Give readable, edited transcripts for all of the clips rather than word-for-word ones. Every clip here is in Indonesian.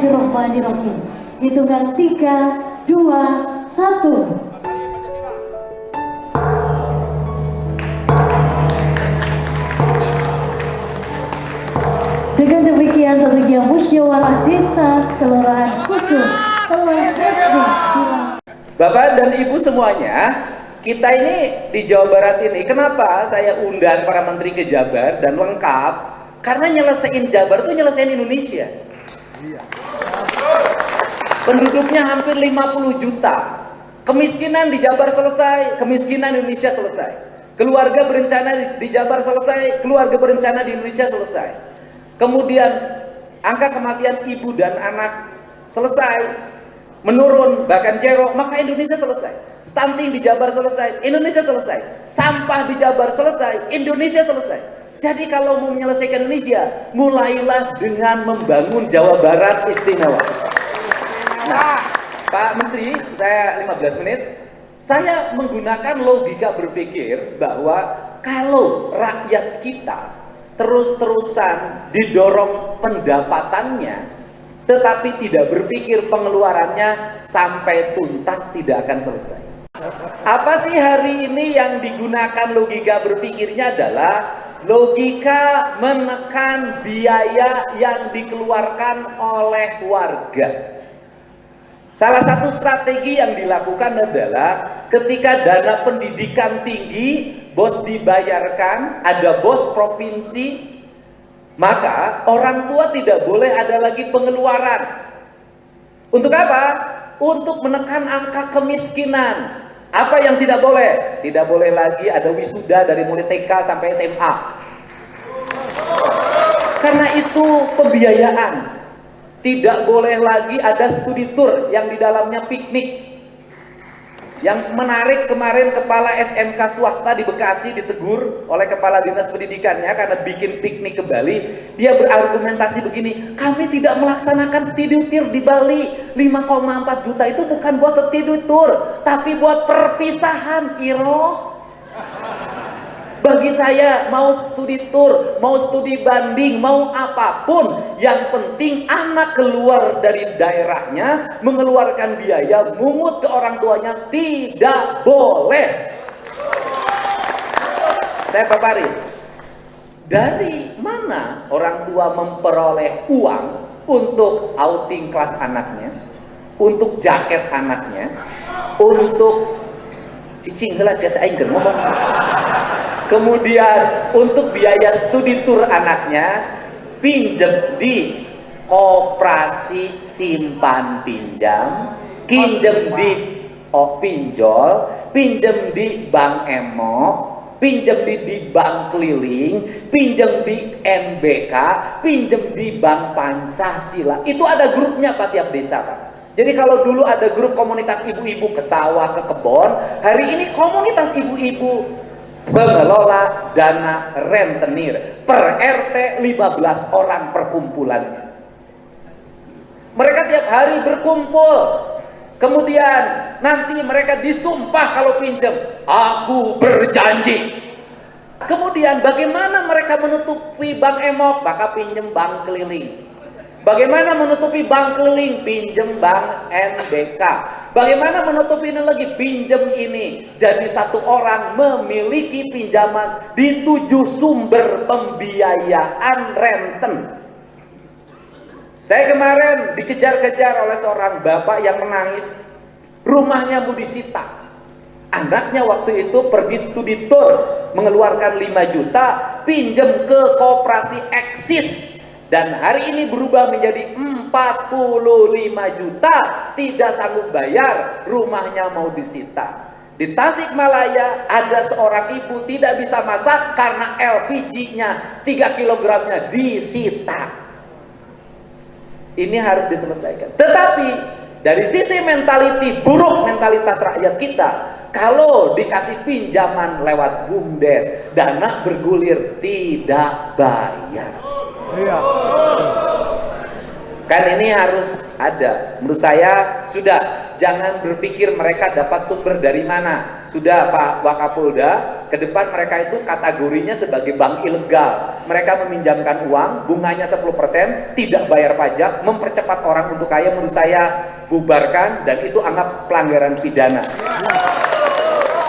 Bismillahirrahmanirrahim. Hitungan 3, 2, 1. Dengan demikian tentunya musyawarah desa kelurahan khusus telah resmi. Bapak dan Ibu semuanya, kita ini di Jawa Barat ini, kenapa saya undang para menteri ke Jabar dan lengkap? Karena nyelesain Jabar itu nyelesain Indonesia. Penduduknya hampir 50 juta. Kemiskinan di Jabar selesai, kemiskinan Indonesia selesai. Keluarga berencana di Jabar selesai, keluarga berencana di Indonesia selesai. Kemudian angka kematian ibu dan anak selesai, menurun, bahkan zero, maka Indonesia selesai. Stunting di Jabar selesai, Indonesia selesai. Sampah di Jabar selesai, Indonesia selesai. Jadi kalau mau menyelesaikan Indonesia, mulailah dengan membangun Jawa Barat istimewa. Nah, Pak Menteri, saya 15 menit. Saya menggunakan logika berpikir bahwa kalau rakyat kita terus-terusan didorong pendapatannya, tetapi tidak berpikir pengeluarannya, sampai tuntas tidak akan selesai. Apa sih hari ini yang digunakan logika berpikirnya adalah logika menekan biaya yang dikeluarkan oleh warga. Salah satu strategi yang dilakukan adalah ketika dana pendidikan tinggi, bos dibayarkan, ada bos provinsi, maka orang tua tidak boleh ada lagi pengeluaran. Untuk apa? Untuk menekan angka kemiskinan. Apa yang tidak boleh? Tidak boleh lagi ada wisuda dari mulai TK sampai SMA. Karena itu pembiayaan. Tidak boleh lagi ada studi tour yang di dalamnya piknik. Yang menarik kemarin kepala SMK swasta di Bekasi ditegur oleh kepala dinas pendidikannya karena bikin piknik ke Bali. Dia berargumentasi begini, kami tidak melaksanakan studi tour di Bali. 5,4 juta itu bukan buat studi tour, tapi buat perpisahan, Iroh. Bagi saya mau studi tour, mau studi banding, mau apapun, yang penting anak keluar dari daerahnya, mengeluarkan biaya, mungut ke orang tuanya, tidak boleh. Saya paparin, dari mana orang tua memperoleh uang untuk outing kelas anaknya, untuk jaket anaknya, untuk cicing gelas ya aing ngomong. Kemudian untuk biaya studi tour anaknya, pinjem di koperasi simpan pinjam, pinjem di pinjol, pinjem di bank emok, pinjem di bank keliling, pinjem di MBK, pinjem di bank Pancasila. Itu ada grupnya Pak tiap desa Pak. Jadi kalau dulu ada grup komunitas ibu-ibu ke sawah, ke kebon, hari ini komunitas ibu-ibu pengelola dana rentenir per RT 15 orang perkumpulannya. Mereka tiap hari berkumpul, kemudian nanti mereka disumpah kalau pinjam, aku berjanji. Kemudian bagaimana mereka menutupi bank emok? Maka pinjam bank keliling. Bagaimana menutupi bank keliling? Pinjem bank NBK. Bagaimana menutupi ini lagi? Pinjem ini. Jadi satu orang memiliki pinjaman di 7 sumber pembiayaan renten. Saya kemarin dikejar-kejar oleh seorang bapak yang menangis. Rumahnya mau disita. Anaknya waktu itu pergi studi tour, mengeluarkan 5 juta, pinjem ke koperasi Eksis. Dan hari ini berubah menjadi 45 juta, tidak sanggup bayar, rumahnya mau disita. Di Tasikmalaya ada seorang ibu tidak bisa masak karena LPG-nya 3 kilogramnya disita. Ini harus diselesaikan. Tetapi dari sisi mentality buruk, mentalitas rakyat kita, kalau dikasih pinjaman lewat BUMDes, dana bergulir, tidak bayar. Iya. Kan ini harus ada. Menurut saya sudah, jangan berpikir mereka dapat sumber dari mana. Sudah Pak Wakapolda, ke depan mereka itu kategorinya sebagai bank ilegal. Mereka meminjamkan uang, bunganya 10%, tidak bayar pajak, mempercepat orang untuk kaya. Menurut saya bubarkan, dan itu anggap pelanggaran pidana.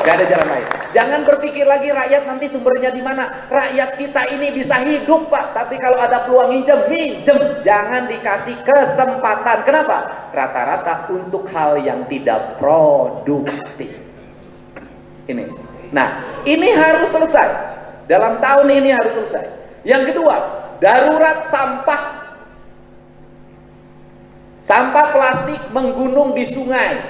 Gak ada jalan lain. Jangan berpikir lagi rakyat nanti sumbernya di mana. Rakyat kita ini bisa hidup, Pak. Tapi kalau ada peluang minjem, minjem. Jangan dikasih kesempatan. Kenapa? Rata-rata untuk hal yang tidak produktif. Ini. Nah, ini harus selesai. Dalam tahun ini harus selesai. Yang kedua, darurat sampah. Sampah plastik menggunung di sungai.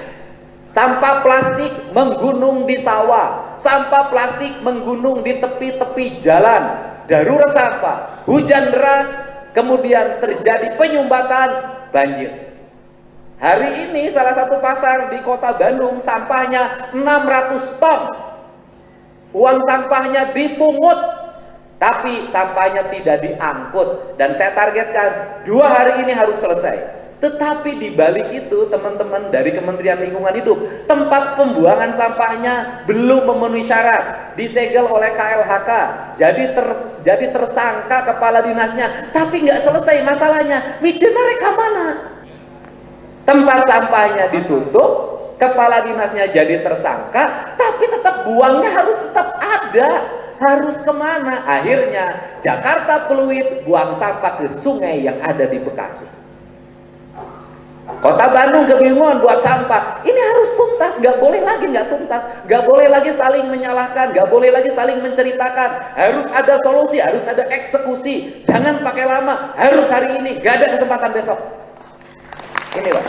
Sampah plastik menggunung di sawah. Sampah plastik menggunung di tepi-tepi jalan. Darurat sampah. Hujan deras, kemudian terjadi penyumbatan, banjir. Hari ini salah satu pasar di kota Bandung sampahnya 600 ton. Uang sampahnya dipungut, tapi sampahnya tidak diangkut. Dan saya targetkan 2 hari ini harus selesai. Tetapi di balik itu, teman-teman dari Kementerian Lingkungan Hidup, tempat pembuangan sampahnya belum memenuhi syarat, disegel oleh KLHK, jadi tersangka kepala dinasnya, tapi nggak selesai masalahnya. Mijena mereka mana? Tempat sampahnya ditutup, kepala dinasnya jadi tersangka, tapi tetap buangnya harus tetap ada. Harus kemana? Akhirnya Jakarta Fluid buang sampah ke sungai yang ada di Bekasi. Kota Bandung kebingungan buat sampah. Ini harus tuntas, nggak boleh lagi nggak tuntas, nggak boleh lagi saling menyalahkan, nggak boleh lagi saling menceritakan. Harus ada solusi, harus ada eksekusi. Jangan pakai lama, harus hari ini, nggak ada kesempatan besok. Ini Pak,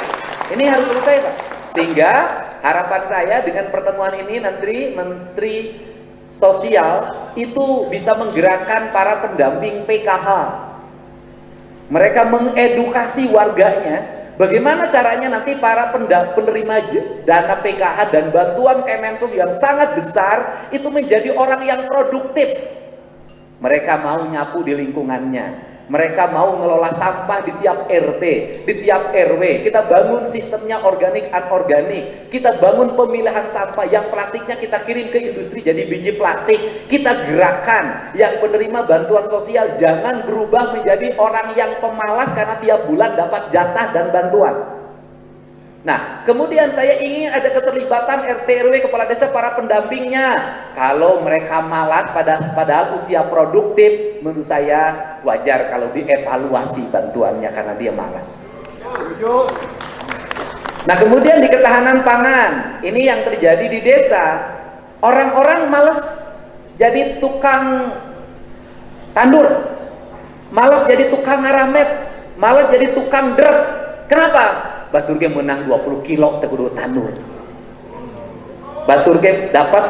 ini harus selesai Pak. Sehingga harapan saya dengan pertemuan ini nanti Menteri Sosial itu bisa menggerakkan para pendamping PKH. Mereka mengedukasi warganya. Bagaimana caranya nanti para penerima dana PKH dan bantuan Kemensos yang sangat besar itu menjadi orang yang produktif. Mereka mau nyapu di lingkungannya. Mereka mau ngelola sampah di tiap RT, di tiap RW. Kita bangun sistemnya organik, anorganik. Kita bangun pemilahan sampah. Yang plastiknya kita kirim ke industri jadi biji plastik. Kita gerakkan yang penerima bantuan sosial jangan berubah menjadi orang yang pemalas karena tiap bulan dapat jatah dan bantuan. Nah, kemudian saya ingin ada keterlibatan RT RW, kepala desa, para pendampingnya. Kalau mereka malas padahal usia produktif, menurut saya wajar kalau dievaluasi bantuannya karena dia malas. Nah, kemudian di ketahanan pangan, ini yang terjadi di desa. Orang-orang malas jadi tukang tandur, malas jadi tukang ngaramet, malas jadi tukang drep. Kenapa? Batur game menang 20 kilo tegudu tandur. Batur game dapat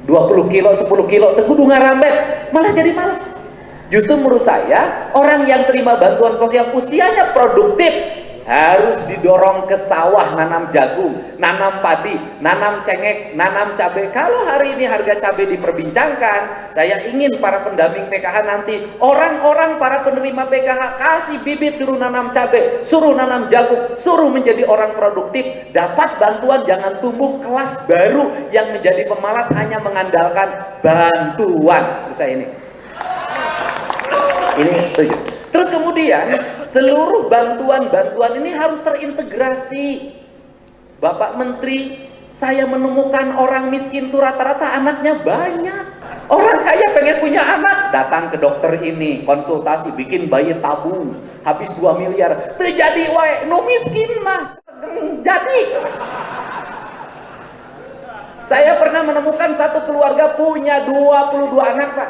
20 kilo, 10 kilo tegudu ngarambet, malah jadi males. Justru menurut saya, orang yang terima bantuan sosial usianya produktif harus didorong ke sawah, nanam jagung, nanam padi, nanam cengek, nanam cabai. Kalau hari ini harga cabai diperbincangkan, saya ingin para pendamping PKH nanti, orang-orang para penerima PKH kasih bibit, suruh nanam cabai, suruh nanam jagung, suruh menjadi orang produktif, dapat bantuan, jangan tumbuh kelas baru yang menjadi pemalas hanya mengandalkan bantuan. Menurut saya ini setuju. Terus kemudian seluruh bantuan-bantuan ini harus terintegrasi. Bapak Menteri, saya menemukan orang miskin itu rata-rata anaknya banyak. Orang kaya pengen punya anak, datang ke dokter ini, konsultasi, bikin bayi tabung, habis 2 miliar. Terjadi wae, no miskin mah. Jadi. Saya pernah menemukan satu keluarga punya 22 anak, Pak.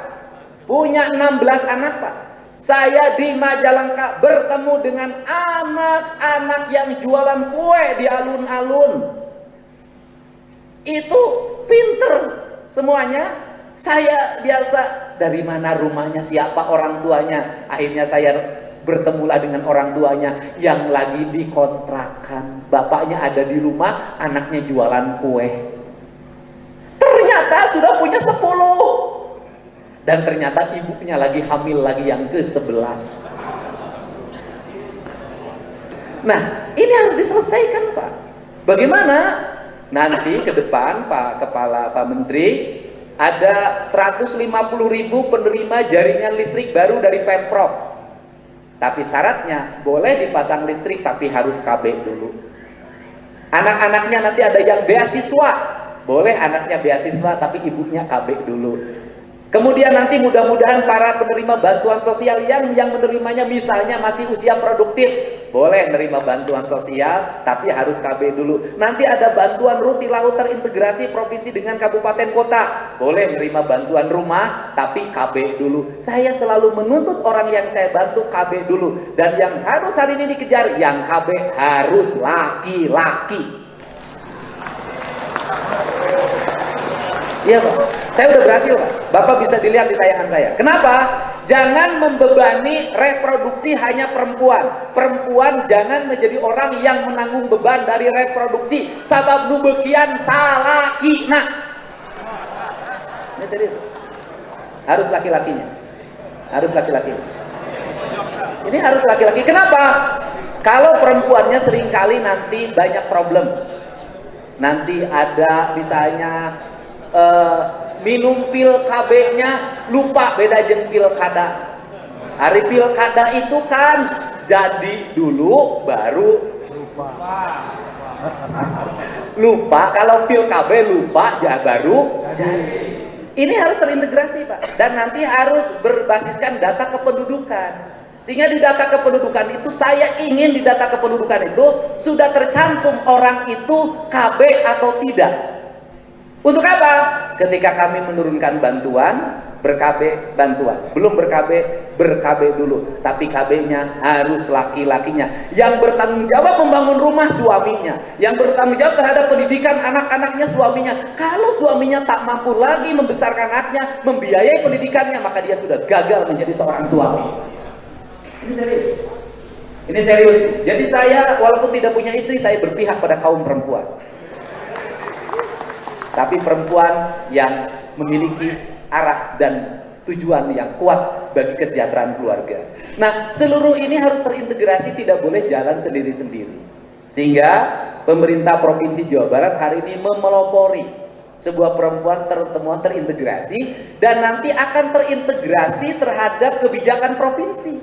Punya 16 anak, Pak. Saya di Majalengka bertemu dengan anak-anak yang jualan kue di alun-alun. Itu pinter semuanya. Saya biasa, dari mana rumahnya, siapa orang tuanya. Akhirnya saya bertemulah dengan orang tuanya yang lagi dikontrakan. Bapaknya ada di rumah, anaknya jualan kue. Ternyata sudah punya 10. Dan ternyata ibunya lagi hamil lagi yang ke-11. Nah, ini harus diselesaikan, Pak. Bagaimana nanti ke depan Pak Menteri ada 150.000 penerima jaringan listrik baru dari Pemprov. Tapi syaratnya boleh dipasang listrik tapi harus KB dulu. Anak-anaknya nanti ada yang beasiswa, boleh anaknya beasiswa tapi ibunya KB dulu. Kemudian nanti mudah-mudahan para penerima bantuan sosial yang menerimanya misalnya masih usia produktif, boleh menerima bantuan sosial tapi harus KB dulu. Nanti ada bantuan ruti laut terintegrasi provinsi dengan kabupaten kota, boleh menerima bantuan rumah tapi KB dulu. Saya selalu menuntut orang yang saya bantu KB dulu. Dan yang harus hari ini dikejar, yang KB harus laki-laki. Iya Pak, saya udah berhasil Pak. Bapak bisa dilihat di tayangan saya. Kenapa? Jangan membebani reproduksi hanya perempuan. Perempuan jangan menjadi orang yang menanggung beban dari reproduksi. Sabab nubekian salaki. Nah, ini serius. Harus laki-lakinya. Harus laki-lakinya. Ini harus laki-laki. Kenapa? Kalau perempuannya seringkali nanti banyak problem. Nanti ada misalnya minum pil KB-nya lupa beda jeung pilkada. Hari pilkada itu kan jadi dulu baru lupa. Kalau pil KB lupa ya baru jadi. Ini harus terintegrasi Pak. Dan nanti harus berbasiskan data kependudukan. Sehingga di data kependudukan itu, saya ingin di data kependudukan itu sudah tercantum orang itu KB atau tidak. Untuk apa? Ketika kami menurunkan bantuan, ber-KB bantuan. Belum ber-KB, ber-KB dulu. Tapi KB-nya harus laki-lakinya. Yang bertanggung jawab membangun rumah suaminya. Yang bertanggung jawab terhadap pendidikan anak-anaknya suaminya. Kalau suaminya tak mampu lagi membesarkan anaknya, membiayai pendidikannya, maka dia sudah gagal menjadi seorang suami. Ini serius. Ini serius. Jadi saya walaupun tidak punya istri, saya berpihak pada kaum perempuan. Tapi perempuan yang memiliki arah dan tujuan yang kuat bagi kesejahteraan keluarga. Nah, seluruh ini harus terintegrasi, tidak boleh jalan sendiri-sendiri. Sehingga pemerintah Provinsi Jawa Barat hari ini memelopori sebuah perempuan pertemuan terintegrasi, dan nanti akan terintegrasi terhadap kebijakan provinsi.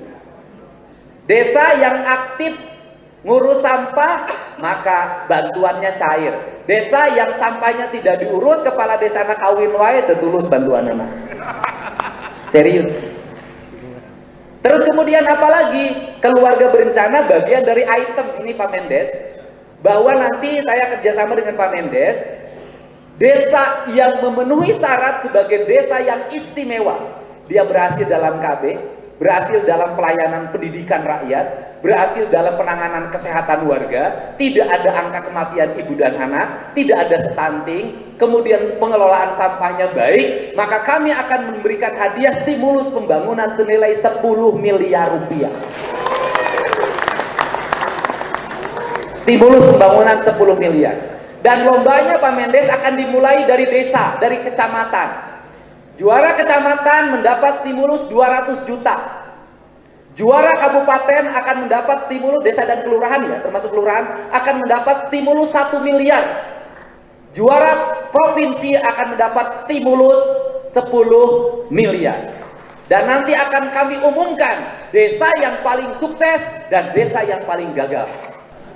Desa yang aktif ngurus sampah, maka bantuannya cair. Desa yang sampahnya tidak diurus, kepala desa anak kawin wae tetulus bantuan anak. Serius. Terus kemudian apalagi? Keluarga berencana bagian dari item ini Pak Mendes, bahwa nanti saya kerjasama dengan Pak Mendes, desa yang memenuhi syarat sebagai desa yang istimewa, dia berhasil dalam KB, berhasil dalam pelayanan pendidikan rakyat, berhasil dalam penanganan kesehatan warga, tidak ada angka kematian ibu dan anak, tidak ada stunting, kemudian pengelolaan sampahnya baik, maka kami akan memberikan hadiah stimulus pembangunan senilai 10 miliar rupiah. Stimulus pembangunan 10 miliar. Dan lombanya Pak Mendes akan dimulai dari desa, dari kecamatan. Juara kecamatan mendapat stimulus 200 juta. Juara kabupaten akan mendapat stimulus, desa dan kelurahan ya, termasuk kelurahan, akan mendapat stimulus 1 miliar. Juara provinsi akan mendapat stimulus 10 miliar. Dan nanti akan kami umumkan desa yang paling sukses dan desa yang paling gagal.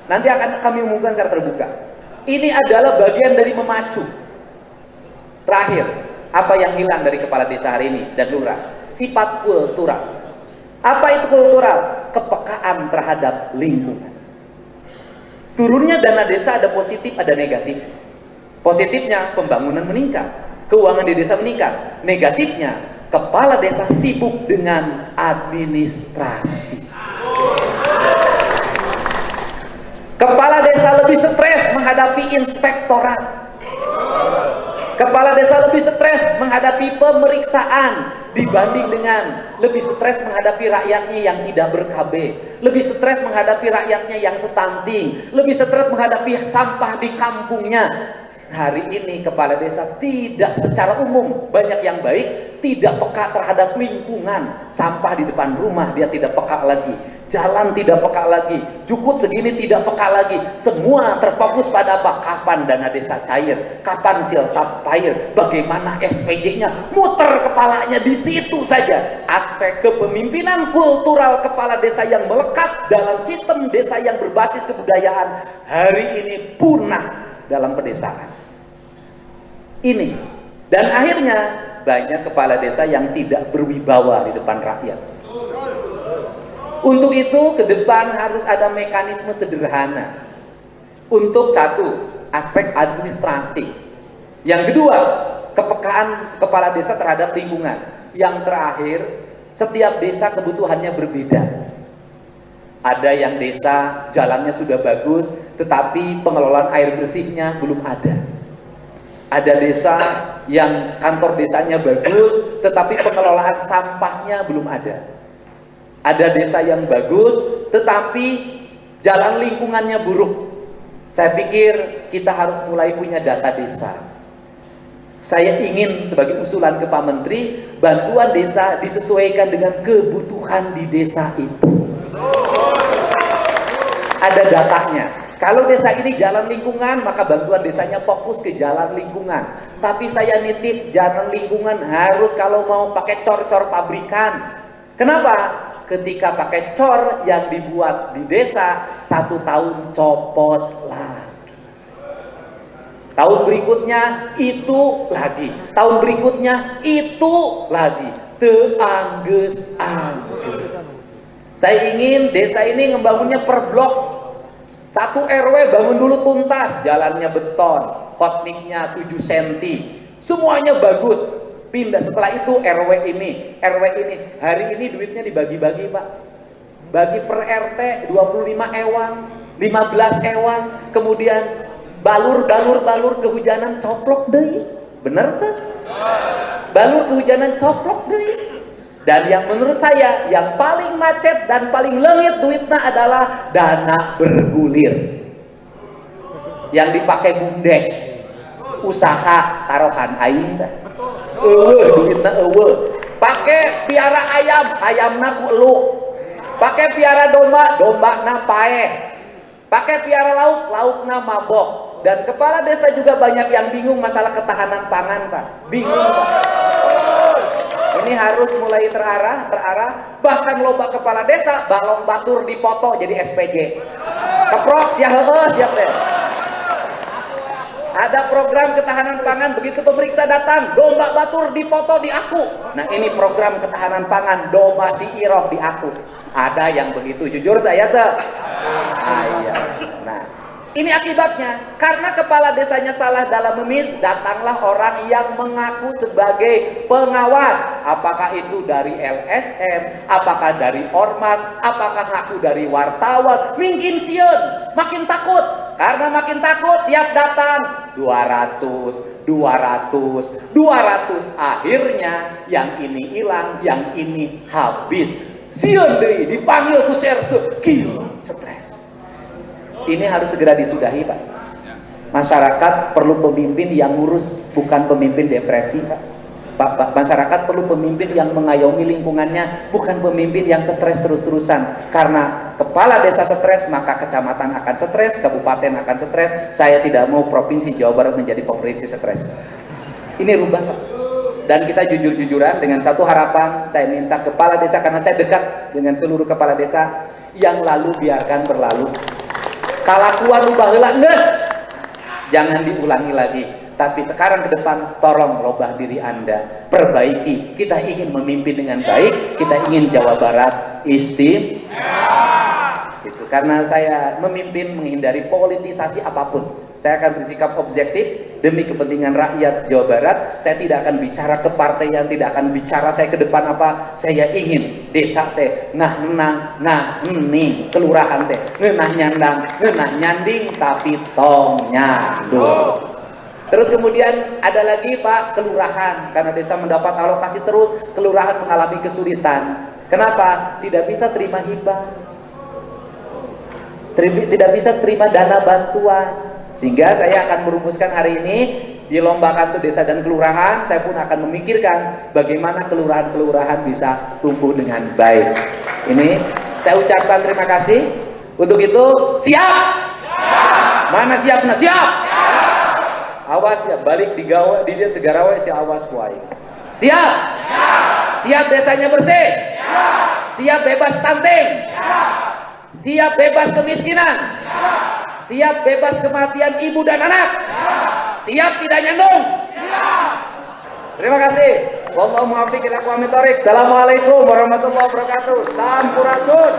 Nanti akan kami umumkan secara terbuka. Ini adalah bagian dari memacu. Terakhir, apa yang hilang dari kepala desa hari ini dan lurah? Sifat kultural. Apa itu kultural? Kepekaan terhadap lingkungan. Turunnya dana desa ada positif, ada negatif. Positifnya pembangunan meningkat, keuangan di desa meningkat. Negatifnya kepala desa sibuk dengan administrasi. Kepala desa lebih stres menghadapi inspektorat. Kepala desa lebih stres menghadapi pemeriksaan dibanding dengan lebih stres menghadapi rakyatnya yang tidak ber-KB, lebih stres menghadapi rakyatnya yang stunting, lebih stres menghadapi sampah di kampungnya. Hari ini kepala desa tidak secara umum, banyak yang baik, tidak peka terhadap lingkungan. Sampah di depan rumah dia tidak peka lagi. jalan tidak peka lagi, cukut segini tidak peka lagi. Semua terfokus pada apa? Kapan dana desa cair, kapan siltap cair, bagaimana SPJ-nya, muter kepalanya di situ saja. Aspek kepemimpinan kultural kepala desa yang melekat dalam sistem desa yang berbasis kebudayaan hari ini punah dalam pedesaan ini. Dan akhirnya banyak kepala desa yang tidak berwibawa di depan rakyat. Untuk itu ke depan harus ada mekanisme sederhana. Untuk satu, aspek administrasi. Yang kedua, kepekaan kepala desa terhadap lingkungan. Yang terakhir, setiap desa kebutuhannya berbeda. Ada yang desa jalannya sudah bagus, tetapi pengelolaan air bersihnya belum ada. Ada desa yang kantor desanya bagus, tetapi pengelolaan sampahnya belum ada. Ada desa yang bagus, tetapi jalan lingkungannya buruk. Saya pikir kita harus mulai punya data desa. Saya ingin sebagai usulan ke Pak Menteri, bantuan desa disesuaikan dengan kebutuhan di desa itu. Ada datanya. Kalau desa ini jalan lingkungan, maka bantuan desanya fokus ke jalan lingkungan. Tapi saya nitip, jalan lingkungan harus kalau mau pakai cor-cor pabrikan. Kenapa? Ketika pakai cor yang dibuat di desa, 1 tahun copot lagi. Tahun berikutnya itu lagi. Tahun berikutnya itu lagi. Teangges-angges. Saya ingin desa ini ngebangunnya per blok. 1 RW bangun dulu tuntas, jalannya beton, kotniknya 7 cm. Semuanya bagus. Pindah setelah itu RW ini. Hari ini duitnya dibagi-bagi, Pak. Bagi per RT 25 ewang, 15 ewang. Kemudian balur kehujanan coplok deui. Bener kan? Balur kehujanan coplok deui. Dan yang menurut saya yang paling macet dan paling leungit duitnya adalah dana bergulir. Yang dipakai BUMDes. Usaha taruhan aing teh. Duitna pakai piara ayamna ku eluk, pakai piara domba paeh, pakai piara laukna mabok. Dan kepala desa juga banyak yang bingung masalah ketahanan pangan, Pak. Bingung, Pak. Ini harus mulai terarah. Bahkan loba kepala desa balong batur dipoto jadi SPJ. Keprok siap deh. Ada program ketahanan pangan, begitu pemeriksa datang, domba batur dipoto di aku. Nah ini program ketahanan pangan, domba si iroh di aku. Ada yang begitu, jujur tak ya tak? Iya. Nah ini akibatnya, karena kepala desanya salah dalam memilih, datanglah orang yang mengaku sebagai pengawas. Apakah itu dari LSM, apakah dari ormas, apakah ngaku dari wartawan. Mungkin sieun, makin takut. Karena makin takut, tiap datang 200. Akhirnya yang ini hilang, yang ini habis. Sieun deui dipanggil ku serse, kieu stres. Ini harus segera disudahi, Pak. Masyarakat perlu pemimpin yang ngurus, bukan pemimpin depresi, Pak. Masyarakat perlu pemimpin yang mengayomi lingkungannya, bukan pemimpin yang stres terus-terusan. Karena kepala desa stres, maka kecamatan akan stres, kabupaten akan stres. Saya tidak mau provinsi Jawa Barat menjadi provinsi stres. Ini rubah, Pak. Dan kita jujur-jujuran dengan satu harapan, saya minta kepala desa, karena saya dekat dengan seluruh kepala desa, yang lalu biarkan berlalu. Kalakuan ubah heula geus, jangan diulangi lagi. Tapi sekarang ke depan tolong robah diri Anda, perbaiki. Kita ingin memimpin dengan baik, kita ingin Jawa Barat istimewa. Gitu. Karena saya memimpin menghindari politisasi apapun. Saya akan bersikap objektif demi kepentingan rakyat Jawa Barat. Saya tidak akan bicara kepartaian, tidak akan bicara saya ke depan apa. Saya ingin desa teh ngah nenang, ngah hening, kelurahan teh ngeunah nyandang, ngeunah nyanding, tapi tong nyandung. Terus kemudian ada lagi, Pak, kelurahan. Karena desa mendapat alokasi terus, kelurahan mengalami kesulitan. Kenapa? Tidak bisa terima hibah, tidak bisa terima dana bantuan. Sehingga saya akan merumuskan hari ini di lomba kartu desa dan kelurahan. Saya pun akan memikirkan bagaimana kelurahan-kelurahan bisa tumbuh dengan baik. Ini Saya ucapkan terima kasih. Untuk itu, siap? Mana siapnya? Siap? Awas ya, balik di gawe, di dia Tegarawe si awas kuai. Siap? Siap desanya bersih? Siap bebas stunting? Siap bebas kemiskinan? Siap bebas kematian ibu dan anak? Siap tidak nyandung? Terima kasih. Wallahu muwaffiq ila aqwamit thoriq. Assalamualaikum warahmatullahi wabarakatuh. Sampurasun.